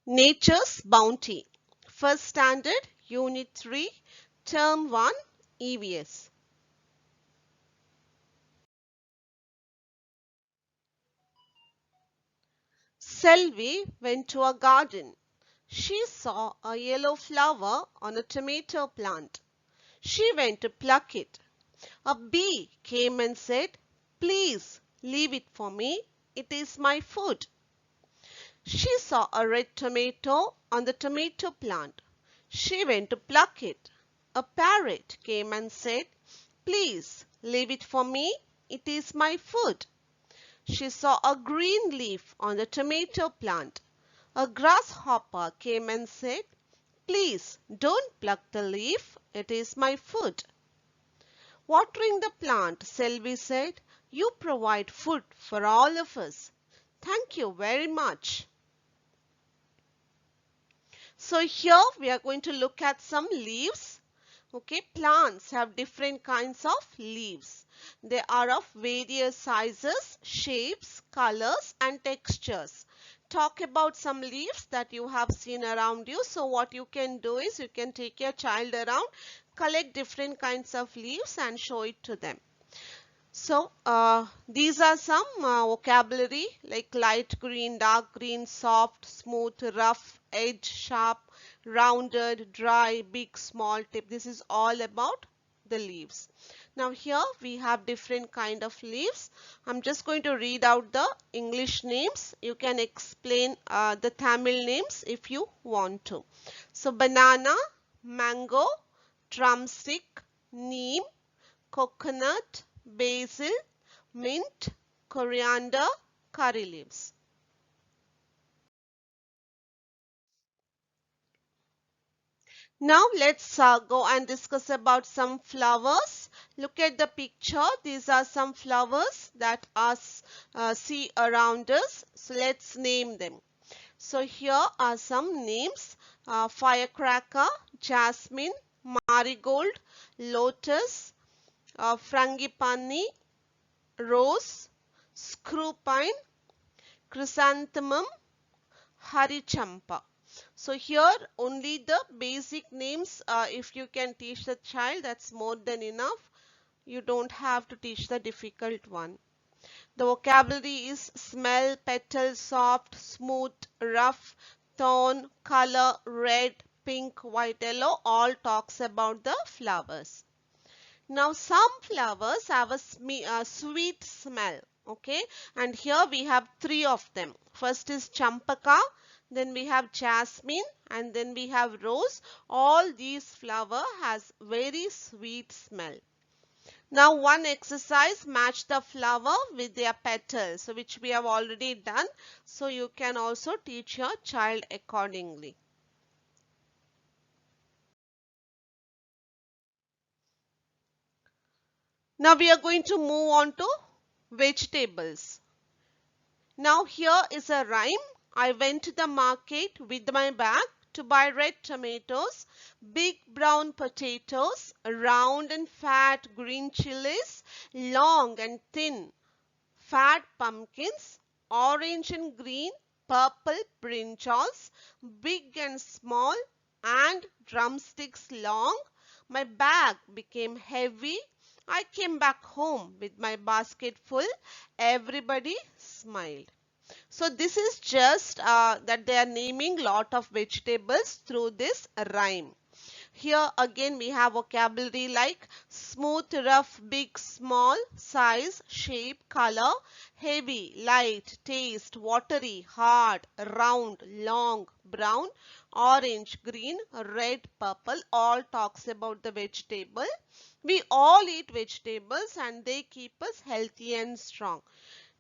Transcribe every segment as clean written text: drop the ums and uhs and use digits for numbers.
Nature's Bounty. First Standard, Unit 3, Term 1, EVS. Selvi went to a garden. She saw a yellow flower on a tomato plant. She went to pluck it. A bee came and said, "Please leave it for me. It is my food." She saw a red tomato on the tomato plant. She went to pluck it. A parrot came and said, "Please leave it for me. It is my food." She saw a green leaf on the tomato plant. A grasshopper came and said, "Please don't pluck the leaf. It is my food." Watering the plant, Selvi said, "You provide food for all of us. Thank you very much." So here we are going to look at some leaves. Okay, plants have different kinds of leaves. They are of various sizes, shapes, colors and textures. Talk about some leaves that you have seen around you. So what you can do is you can take your child around, collect different kinds of leaves and show it to them. So these are some vocabulary like light green, dark green, soft, smooth, rough, edge, sharp, rounded, dry, big, small, tip. This is all about the leaves. Now here we have different kind of leaves. I'm just going to read out the English names. You can explain the Tamil names if you want to. So banana, mango, drumstick, neem, coconut, basil, mint, coriander, curry leaves. Now let's go and discuss about some flowers. Look at the picture. These are some flowers that us see around us. So let's name them. So here are some names. Firecracker, jasmine, marigold, lotus, frangipani, rose, screw pine, chrysanthemum, harichampa. So here only the basic names, if you can teach the child, that's more than enough. You don't have to teach the difficult one. The vocabulary is smell, petal, soft, smooth, rough, thorn, color, red, pink, white, yellow, all talks about the flowers. Now some flowers have a sweet smell. Okay, and here we have three of them. First is champaka, then we have jasmine, and then we have rose. All these flower has very sweet smell. Now one exercise, match the flower with their petals, so which we have already done. So you can also teach your child accordingly. Now we are going to move on to vegetables. Now here is a rhyme. I went to the market with my bag to buy red tomatoes, big brown potatoes, round and fat green chilies, long and thin fat pumpkins, orange and green, purple brinjals, big and small, and drumsticks long. My bag became heavy. I came back home with my basket full. Everybody smiled. So this is just that they are naming lot of vegetables through this rhyme. Here again we have vocabulary like smooth, rough, big, small, size, shape, color, heavy, light, taste, watery, hard, round, long, brown, orange, green, red, purple. All talks about the vegetable. We all eat vegetables and they keep us healthy and strong.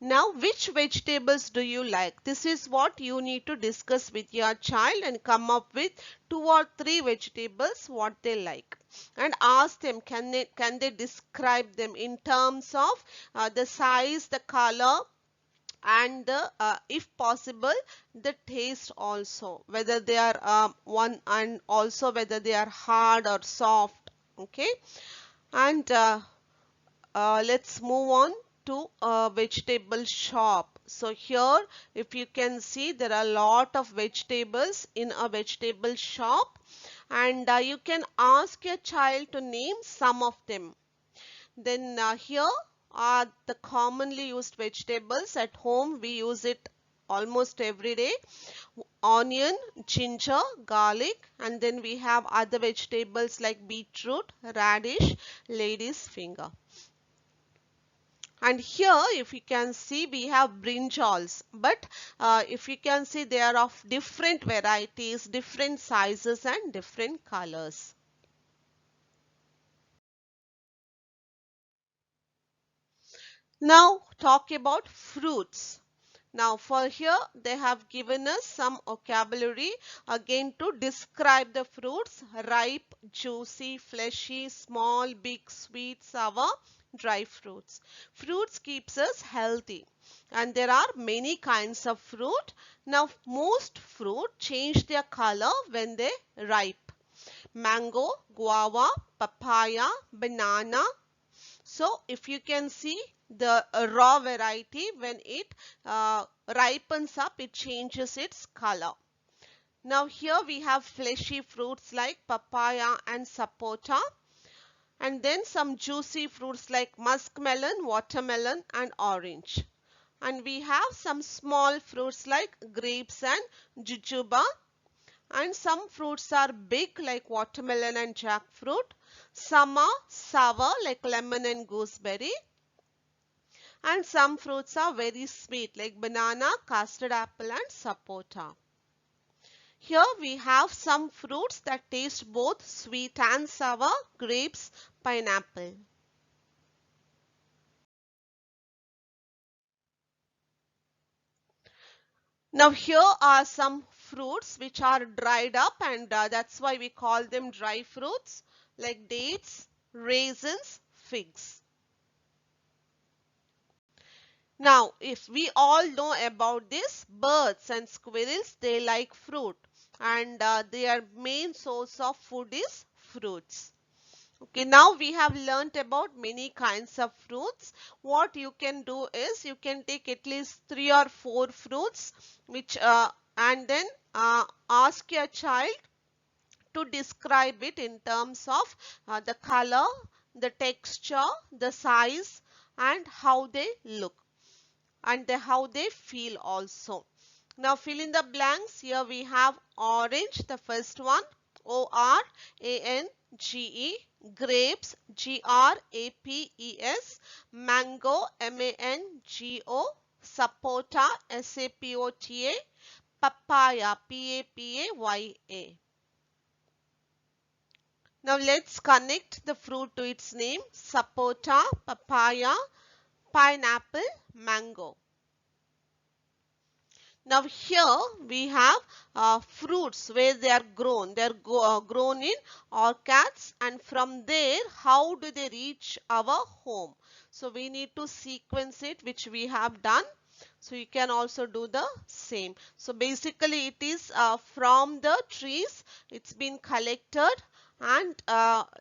Now, which vegetables do you like? This is what you need to discuss with your child and come up with two or three vegetables what they like. And ask them, can they describe them in terms of the size, the color, and the if possible the taste also, whether they are one, and also whether they are hard or soft. Okay, and let's move on to a vegetable shop. So here, if you can see, there are a lot of vegetables in a vegetable shop, and you can ask your child to name some of them. Then here are the commonly used vegetables. At home we use it almost every day: onion, ginger, garlic, and then we have other vegetables like beetroot, radish, lady's finger. And here, if you can see, we have brinjals, but if you can see, they are of different varieties, different sizes and different colors. Now talk about fruits. Now for here they have given us some vocabulary again to describe the fruits: ripe, juicy, fleshy, small, big, sweet, sour, dry fruits. Fruits keeps us healthy, and there are many kinds of fruit. Now most fruit change their color when they ripe: mango, guava, papaya, banana. So if you can see, the raw variety, when it ripens up, it changes its color. Now here we have fleshy fruits like papaya and sapota, and then some juicy fruits like muskmelon, watermelon and orange. And we have some small fruits like grapes and jujube, and some fruits are big like watermelon and jackfruit. Some are sour like lemon and gooseberry, and some fruits are very sweet like banana, custard apple and sapota. Here we have some fruits that taste both sweet and sour: grapes, pineapple. Now here are some fruits which are dried up, and that's why we call them dry fruits, like dates, raisins, figs. Now, if we all know about this, birds and squirrels, they like fruit, and their main source of food is fruits. Okay, now we have learnt about many kinds of fruits. What you can do is you can take at least 3 or 4 fruits, which and then ask your child to describe it in terms of the color, the texture, the size, and how they look, and how they feel also. Now fill in the blanks. Here we have orange, the first one, ORANGE, grapes, GRAPES, mango, MANGO, sapota, SAPOTA, papaya, PAPAYA. Now let's connect the fruit to its name: sapota, papaya, pineapple, mango. Now here we have fruits where they are grown. They are grown in orchards, and from there how do they reach our home? So we need to sequence it, which we have done. So you can also do the same. So basically it is from the trees, it's been collected, and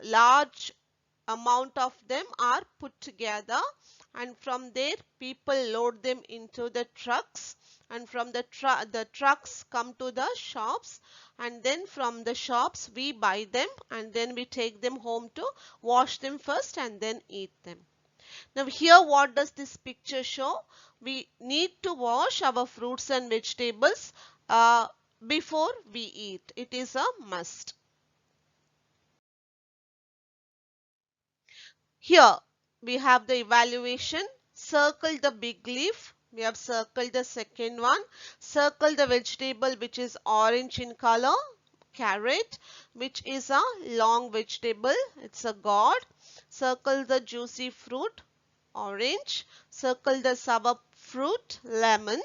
large amount of them are put together, and from there people load them into the trucks, and from the trucks come to the shops, and then from the shops we buy them, and then we take them home to wash them first and then eat them. Now here what does this picture show? We need to wash our fruits and vegetables before we eat. It is a must. Here we have the evaluation. Circle the big leaf. We have circled the second one. Circle the vegetable which is orange in color, carrot, which is a long vegetable. It's a gourd. Circle the juicy fruit, orange. Circle the sour fruit, lemon.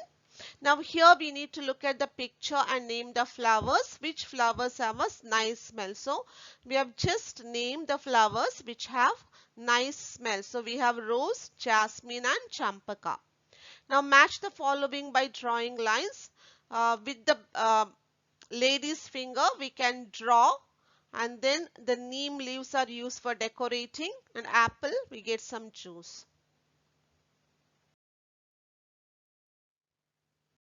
Now here we need to look at the picture and name the flowers. Which flowers have a nice smell? So we have just named the flowers which have nice smell. So we have rose, jasmine and champaka. Now match the following by drawing lines. With the lady's finger we can draw, and then the neem leaves are used for decorating. An apple, we get some juice.